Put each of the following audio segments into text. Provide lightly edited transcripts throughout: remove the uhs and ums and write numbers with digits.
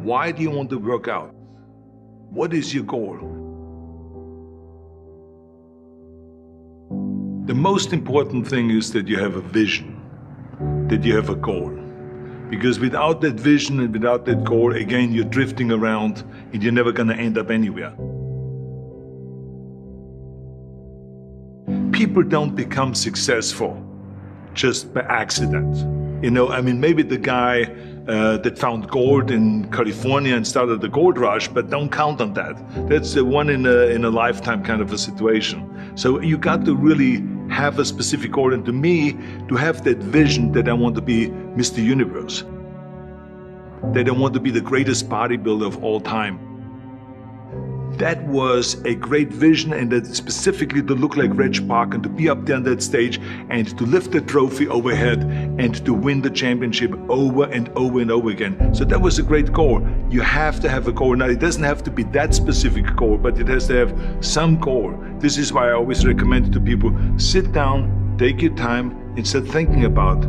Why do you want to work out? What is your goal? The most important thing is that you have a vision, that you have a goal. Because without that vision and without that goal, again, you're drifting around and you're never going to end up anywhere. People don't become successful just by accident. Maybe the guy that found gold in California and started the gold rush, but don't count on that. That's the one in a lifetime kind of a situation. So you got to really have a specific goal. And to me, to have that vision that I want to be Mr. Universe, that I want to be the greatest bodybuilder of all time. That was a great vision, and that specifically to look like Reg Park and to be up there on that stage and to lift the trophy overhead and to win the championship over and over and over again. So that was a great goal. You have to have a goal. Now, it doesn't have to be that specific goal, but it has to have some goal. This is why I always recommend to people, sit down, take your time, and start thinking about,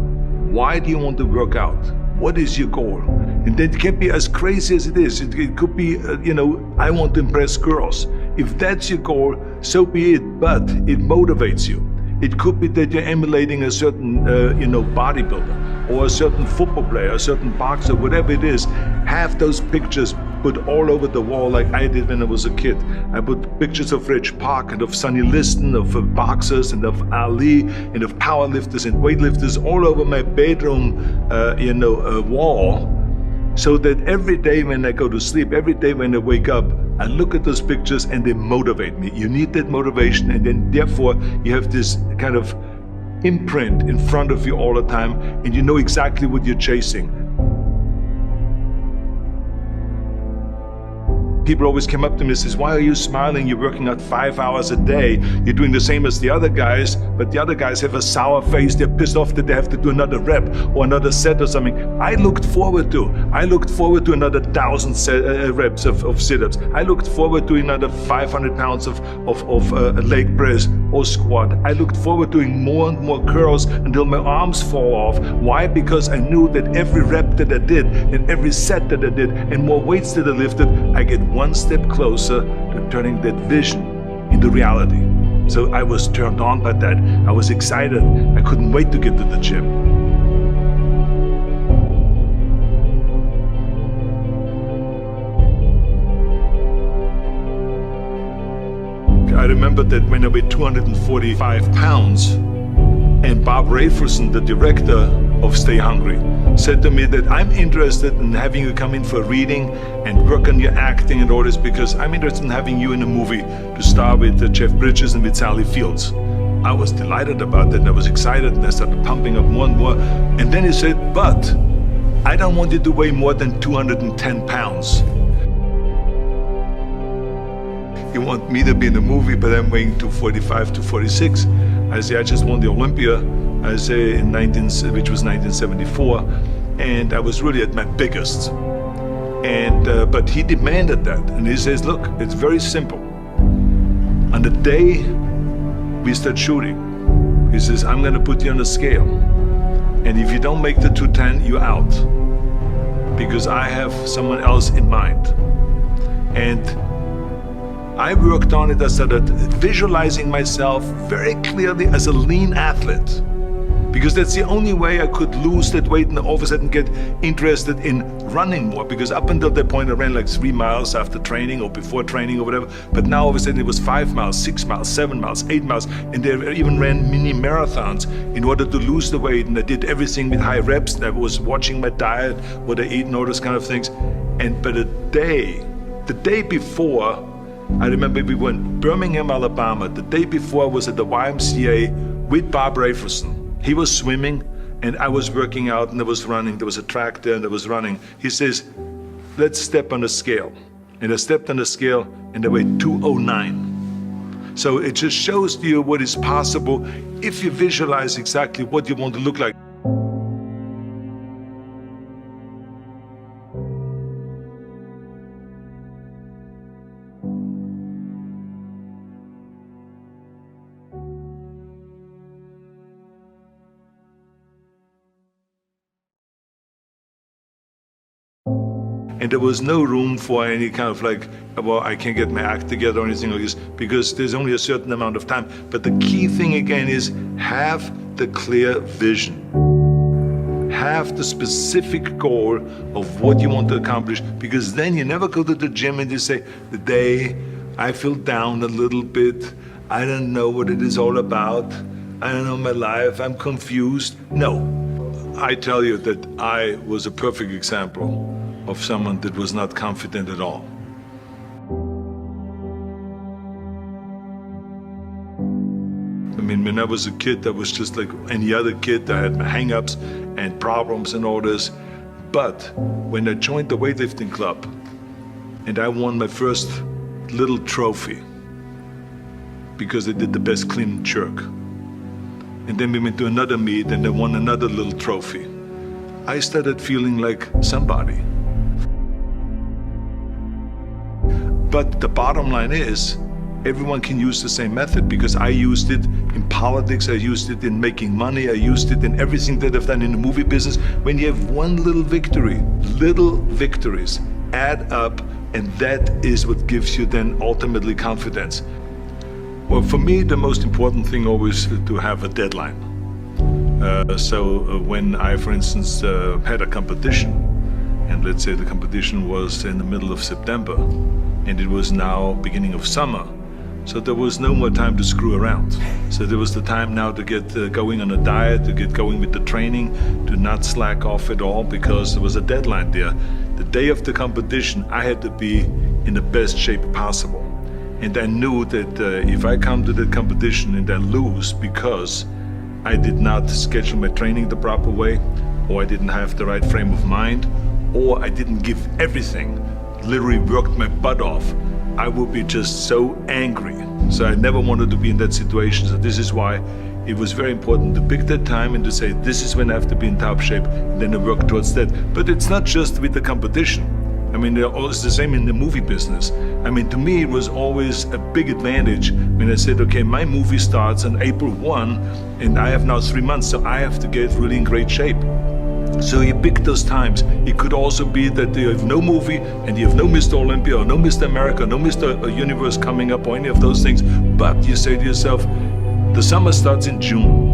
why do you want to work out? What is your goal? And that can be as crazy as it is. It could be, I want to impress girls. If that's your goal, so be it, but it motivates you. It could be that you're emulating a certain, bodybuilder or a certain football player, a certain boxer, whatever it is. Have those pictures put all over the wall like I did when I was a kid. I put pictures of Reg Park and of Sonny Liston, of boxers and of Ali and of powerlifters and weightlifters all over my bedroom, wall. So that every day when I go to sleep, every day when I wake up, I look at those pictures and they motivate me. You need that motivation, and then therefore you have this kind of imprint in front of you all the time, and you know exactly what you're chasing. People always come up to me and says, why are you smiling? You're working out 5 hours a day. You're doing the same as the other guys, but the other guys have a sour face. They're pissed off that they have to do another rep or another set or something. I looked forward to another 1,000 reps of sit-ups. I looked forward to another 500 pounds of leg press or squat. I looked forward to doing more and more curls until my arms fall off. Why? Because I knew that every rep that I did and every set that I did and more weights that I lifted, I get one step closer to turning that vision into reality. So I was turned on by that. I was excited. I couldn't wait to get to the gym. I remember that when I weighed 245 pounds, and Bob Rafelson, the director of Stay Hungry, said to me that I'm interested in having you come in for a reading and work on your acting and all this, because I'm interested in having you in a movie to star with Jeff Bridges and with Sally Fields. I was delighted about that, and I was excited, and I started pumping up more and more. And then he said, but I don't want you to weigh more than 210 pounds. You want me to be in the movie, but I'm weighing 245, 246. I say, I just won the Olympia, I say, which was 1974, and I was really at my biggest. And but he demanded that, and he says, look, it's very simple. On the day we start shooting, he says, I'm gonna put you on a scale, and if you don't make the 210, you're out, because I have someone else in mind. And I worked on it. I started visualizing myself very clearly as a lean athlete, because that's the only way I could lose that weight and all of a sudden get interested in running more, because up until that point I ran like 3 miles after training or before training or whatever, but now all of a sudden it was 5 miles, 6 miles, 7 miles, 8 miles, and they even ran mini marathons in order to lose the weight, and I did everything with high reps, and I was watching my diet, what I eat and all those kind of things. But the day before, I remember we were in Birmingham, Alabama. The day before I was at the YMCA with Bob Rafelson. He was swimming and I was working out and I was running. There was a track there and I was running. He says, let's step on the scale. And I stepped on the scale and I weighed 209. So it just shows to you what is possible if you visualize exactly what you want to look like. And there was no room for any kind of like, well, I can't get my act together or anything like this, because there's only a certain amount of time. But the key thing again is have the clear vision. Have the specific goal of what you want to accomplish, because then you never go to the gym and you say, the day I feel down a little bit, I don't know what it is all about, I don't know my life, I'm confused. No, I tell you that I was a perfect example of someone that was not confident at all. I mean, when I was a kid, I was just like any other kid. I had my hang-ups and problems and all this. But when I joined the weightlifting club and I won my first little trophy because I did the best clean and jerk, and then we went to another meet and I won another little trophy, I started feeling like somebody. But the bottom line is, everyone can use the same method, because I used it in politics, I used it in making money, I used it in everything that I've done in the movie business. When you have one little victory, little victories add up, and that is what gives you then ultimately confidence. Well, for me, the most important thing always is to have a deadline. So when I, for instance, had a competition, and let's say the competition was in the middle of September, and it was now beginning of summer, so there was no more time to screw around. So there was the time now to get going on a diet, to get going with the training, to not slack off at all, because there was a deadline there. The day of the competition, I had to be in the best shape possible. And I knew that if I come to the competition and I lose because I did not schedule my training the proper way, or I didn't have the right frame of mind, or I didn't give everything, literally worked my butt off, I would be just so angry. So I never wanted to be in that situation. So this is why it was very important to pick that time and to say, this is when I have to be in top shape, and then to work towards that. But it's not just with the competition. I mean, it's the same in the movie business. I mean, to me, it was always a big advantage when I said, okay, my movie starts on April 1, and I have now 3 months, so I have to get really in great shape. So you pick those times. It could also be that you have no movie and you have no Mr. Olympia or no Mr. America, no Mr. Universe coming up or any of those things. But you say to yourself, the summer starts in June.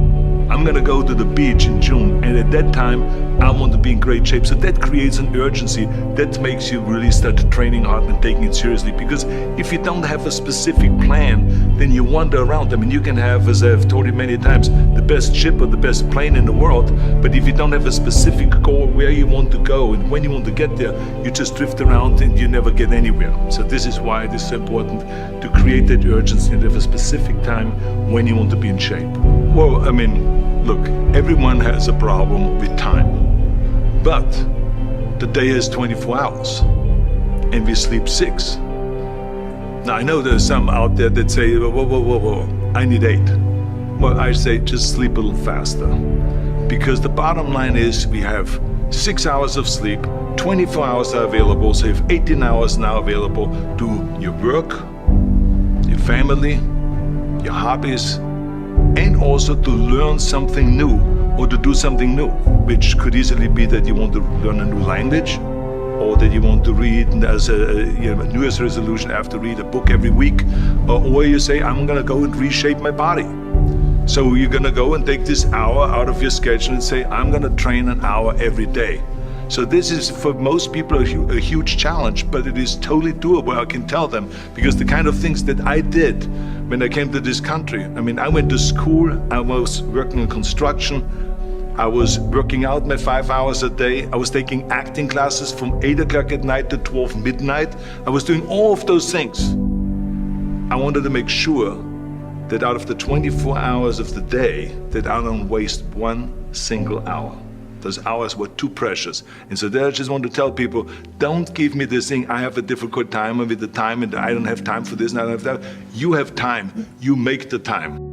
I'm gonna go to the beach in June, and at that time I want to be in great shape. So that creates an urgency that makes you really start training hard and taking it seriously. Because if you don't have a specific plan, then you wander around. I mean, you can have, as I've told you many times, the best ship or the best plane in the world, but if you don't have a specific goal where you want to go and when you want to get there, you just drift around and you never get anywhere. So this is why it is so important to create that urgency and have a specific time when you want to be in shape. Well, I mean, look, everyone has a problem with time, but the day is 24 hours and we sleep 6. Now, I know there's some out there that say, whoa, I need 8. Well, I say just sleep a little faster, because the bottom line is we have 6 hours of sleep, 24 hours are available, so you have 18 hours now available to your work, your family, your hobbies, and also to learn something new or to do something new, which could easily be that you want to learn a new language, or that you want to read as a New Year's resolution, I have to read a book every week, or you say, I'm gonna go and reshape my body. So you're gonna go and take this hour out of your schedule and say, I'm gonna train an hour every day. So this is for most people a huge challenge, but it is totally doable, I can tell them, because the kind of things that I did when I came to this country, I mean, I went to school, I was working in construction, I was working out my 5 hours a day, I was taking acting classes from 8 o'clock at night to 12 midnight, I was doing all of those things. I wanted to make sure that out of the 24 hours of the day, that I don't waste one single hour. Those hours were too precious. And so there I just want to tell people, don't give me this thing, I have a difficult time with the time and I don't have time for this and I don't have that. You have time, you make the time.